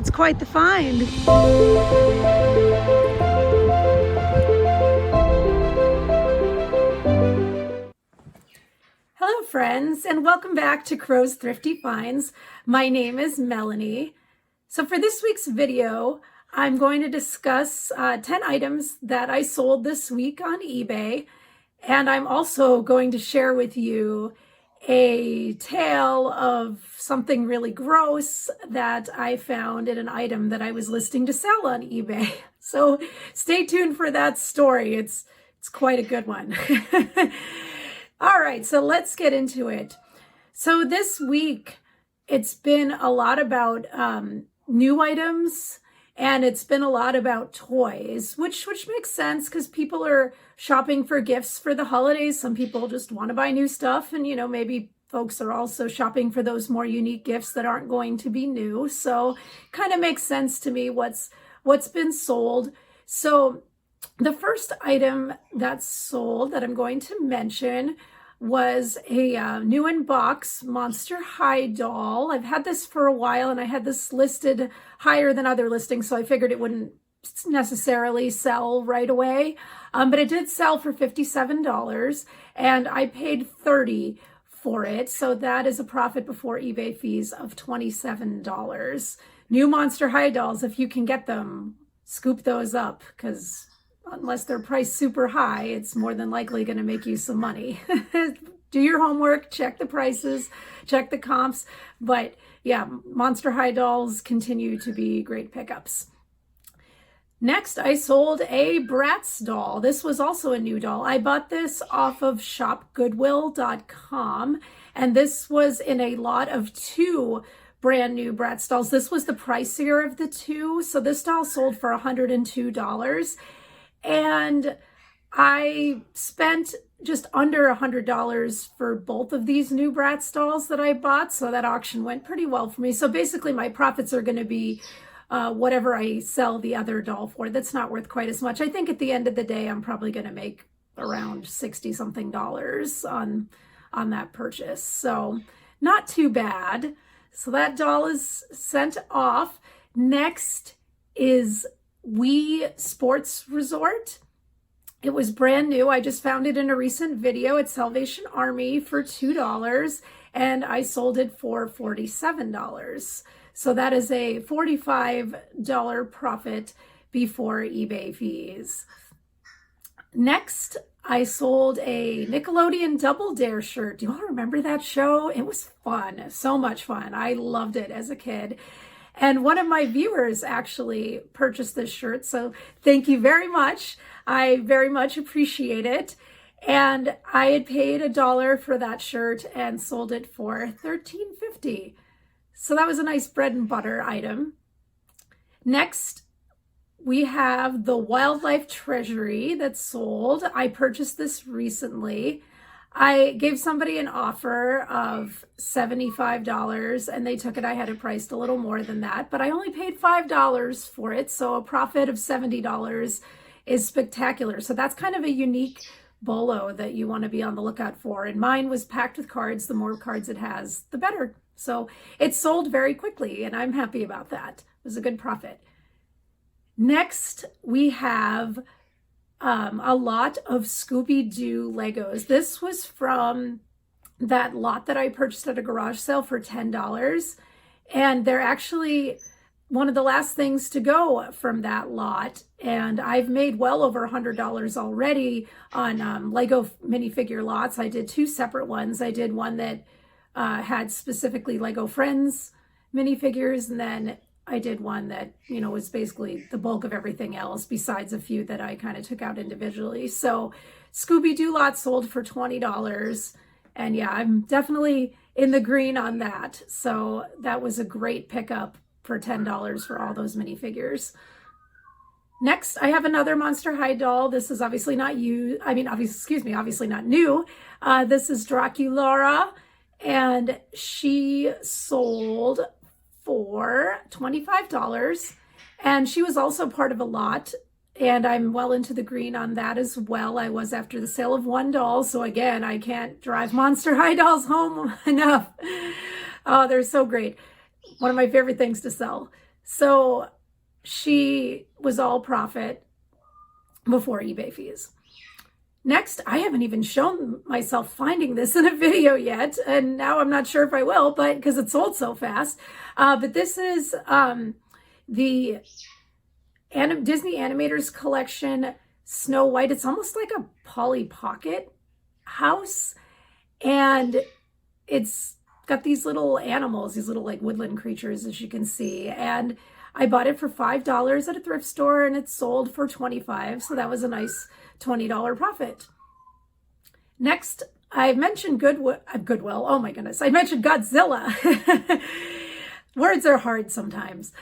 It's quite the find. Hello friends, and welcome back to Crow's Thrifty Finds. My name is Melanie. So for this week's video, I'm going to discuss 10 items that I sold this week on eBay. And I'm also going to share with you a tale of something really gross that I found in an item that I was listing to sell on eBay. So stay tuned for that story. It's quite a good one. All right, so let's get into it. So this week, it's been a lot about new items, and it's been a lot about toys, which makes sense because people are shopping for gifts for the holidays. Some people just want to buy new stuff, and maybe folks are also shopping for those more unique gifts that aren't going to be new. So kind of makes sense to me what's been sold. So the first item that's sold that I'm going to mention was a new in box Monster High doll. I've had this for a while, and I had this listed higher than other listings, so I figured it wouldn't necessarily sell right away. But it did sell for $57, and I paid $30 for it. So that is a profit before eBay fees of $27. New Monster High dolls, if you can get them, scoop those up, because unless they're priced super high, it's more than likely going to make you some money. Do your homework, check the prices, check the comps. But yeah, Monster High dolls continue to be great pickups. Next, I sold a Bratz doll. This was also a new doll. I bought this off of shopgoodwill.com, and this was in a lot of 2 brand new Bratz dolls. This was the pricier of the 2, so this doll sold for $102. And I spent just under $100 for both of these new Bratz dolls that I bought. So that auction went pretty well for me. So basically my profits are going to be whatever I sell the other doll for. That's not worth quite as much. I think at the end of the day, I'm probably going to make around 60 something dollars on that purchase. So not too bad. So that doll is sent off. Next is Wii Sports Resort. It was brand new. I just found it in a recent video at Salvation Army for $2, and I sold it for $47. So that is a $45 profit before eBay fees. Next, I sold a Nickelodeon Double Dare shirt. Do you all remember that show? It was fun, so much fun. I loved it as a kid. And one of my viewers actually purchased this shirt. So thank you very much. I very much appreciate it. And I had paid $1 for that shirt and sold it for $13.50. So that was a nice bread and butter item. Next, we have the Wildlife Treasury that's sold. I purchased this recently. I gave somebody an offer of $75 and they took it. I had it priced a little more than that, but I only paid $5 for it. So a profit of $70 is spectacular. So that's kind of a unique bolo that you want to be on the lookout for. And mine was packed with cards. The more cards it has, the better. So it sold very quickly, and I'm happy about that. It was a good profit. Next, we have a lot of Scooby-Doo Legos. This was from that lot that I purchased at a garage sale for $10. And they're actually one of the last things to go from that lot. And I've made well over $100 already on Lego minifigure lots. I did 2 separate ones. I did one that had specifically Lego Friends minifigures, and then I did one that, was basically the bulk of everything else besides a few that I kind of took out individually. So Scooby-Doo lot sold for $20. And yeah, I'm definitely in the green on that. So that was a great pickup for $10 for all those minifigures. Next, I have another Monster High doll. This is obviously not obviously not new. This is Draculaura, and she sold for $25, and she was also part of a lot, and I'm well into the green on that as well. I was after the sale of 1 doll, so again, I can't drive Monster High dolls home enough. Oh, they're so great. One of my favorite things to sell. So she was all profit before eBay fees. Next, I haven't even shown myself finding this in a video yet, and now I'm not sure if I will, but because it sold so fast. But this is the Disney Animators Collection Snow White. It's almost like a Polly Pocket house, and it's got these little animals, these little like woodland creatures, as you can see. And I bought it for $5 at a thrift store, and it sold for $25, so that was a nice $20 profit. Next, I mentioned Goodwill. Oh my goodness, I mentioned Godzilla. Words are hard sometimes.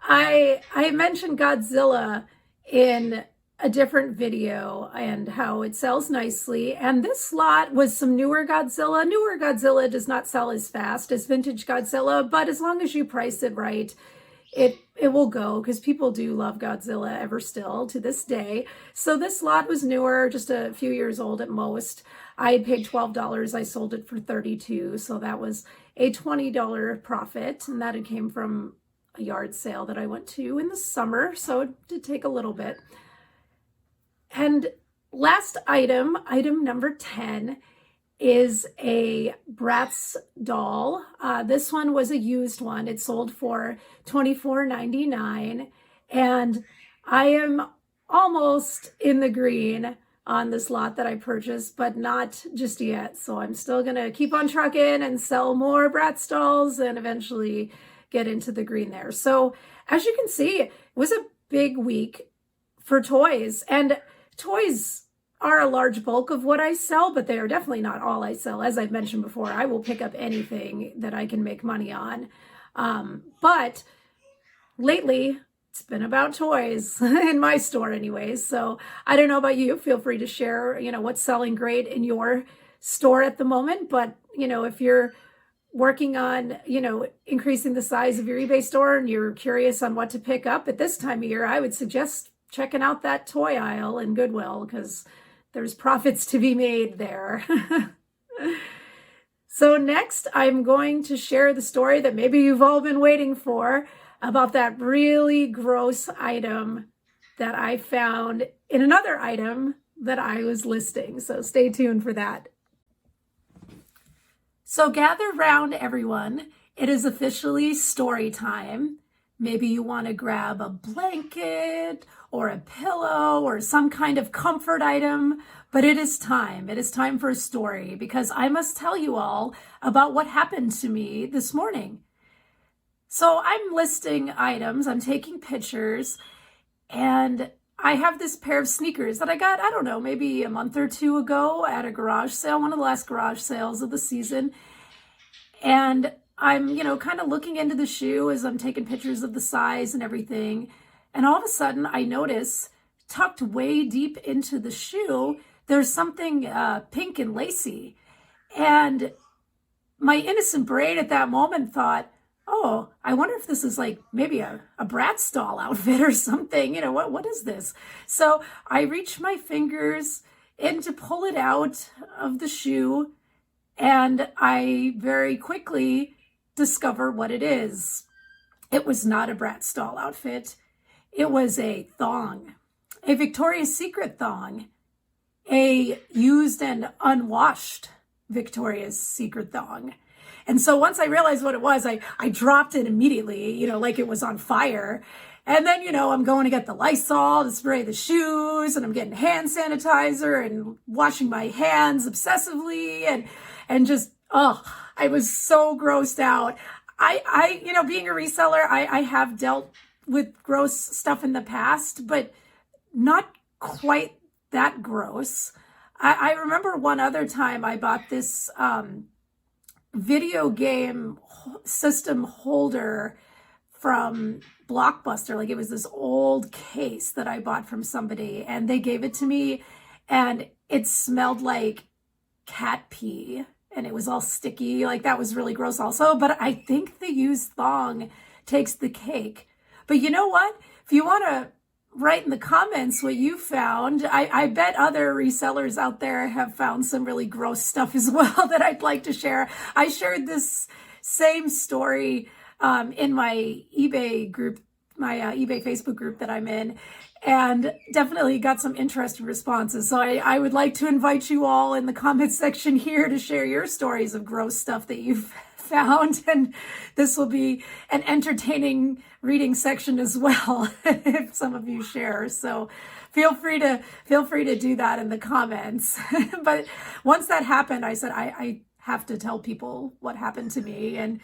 I mentioned Godzilla in a different video and how it sells nicely. And this lot was some newer Godzilla. Newer Godzilla does not sell as fast as vintage Godzilla, but as long as you price it right, it will go, because people do love Godzilla ever still to this day. So this lot was newer, just a few years old at most. I had paid $12. I sold it for $32. So that was a $20 profit. And that came from a yard sale that I went to in the summer. So it did take a little bit. And last item number 10, is a Bratz doll. This one was a used one. It sold for $24.99. And I am almost in the green on this lot that I purchased, but not just yet. So I'm still going to keep on trucking and sell more Bratz dolls and eventually get into the green there. So as you can see, it was a big week for toys. And toys are a large bulk of what I sell, but they are definitely not all I sell. As I've mentioned before, I will pick up anything that I can make money on. But lately, it's been about toys in my store anyways. So I don't know about you. Feel free to share, what's selling great in your store at the moment. But, if you're working on, increasing the size of your eBay store and you're curious on what to pick up at this time of year, I would suggest checking out that toy aisle in Goodwill, because there's profits to be made there. So next, I'm going to share the story that maybe you've all been waiting for, about that really gross item that I found in another item that I was listing. So stay tuned for that. So gather round, everyone. It is officially story time. Maybe you want to grab a blanket or a pillow or some kind of comfort item, but it is time. It is time for a story, because I must tell you all about what happened to me this morning. So I'm listing items, I'm taking pictures, and I have this pair of sneakers that I got, I don't know, maybe a month or two ago at a garage sale, one of the last garage sales of the season. And I'm, kind of looking into the shoe as I'm taking pictures of the size and everything. And all of a sudden I notice, tucked way deep into the shoe, there's something pink and lacy. And my innocent brain at that moment thought, oh, I wonder if this is like maybe a Bratz doll outfit or something. What is this? So I reach my fingers in to pull it out of the shoe, and I very quickly discover what it is. It was not a Bratz doll outfit. It was a thong, a Victoria's Secret thong, a used and unwashed Victoria's Secret thong. And so once I realized what it was, I dropped it immediately, like it was on fire. And then, I'm going to get the Lysol to spray the shoes, and I'm getting hand sanitizer and washing my hands obsessively, and just, I was so grossed out. I being a reseller, I have dealt with gross stuff in the past, but not quite that gross. I remember one other time I bought this video game system holder from Blockbuster. Like, it was this old case that I bought from somebody, and they gave it to me, and it smelled like cat pee, and it was all sticky. Like, that was really gross also. But I think the used thong takes the cake. But you know what? If you want to write in the comments what you found, I bet other resellers out there have found some really gross stuff as well that I'd like to share. I shared this same story in my eBay group, my eBay Facebook group that I'm in, and definitely got some interesting responses. So I would like to invite you all in the comments section here to share your stories of gross stuff that you've found, and this will be an entertaining reading section as well if some of you share. So feel free to do that in the comments. But once that happened, I said I have to tell people what happened to me, and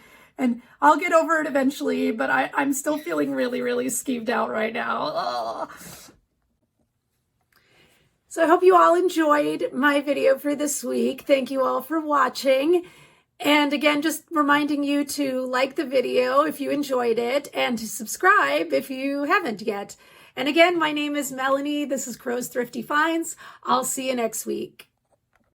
I'll get over it eventually, but I'm still feeling really, really skeeved out right now. Ugh. So I hope you all enjoyed my video for this week. Thank you all for watching. And again, just reminding you to like the video if you enjoyed it, and to subscribe if you haven't yet. And again, my name is Melanie. This is Crow's Thrifty Finds. I'll see you next week.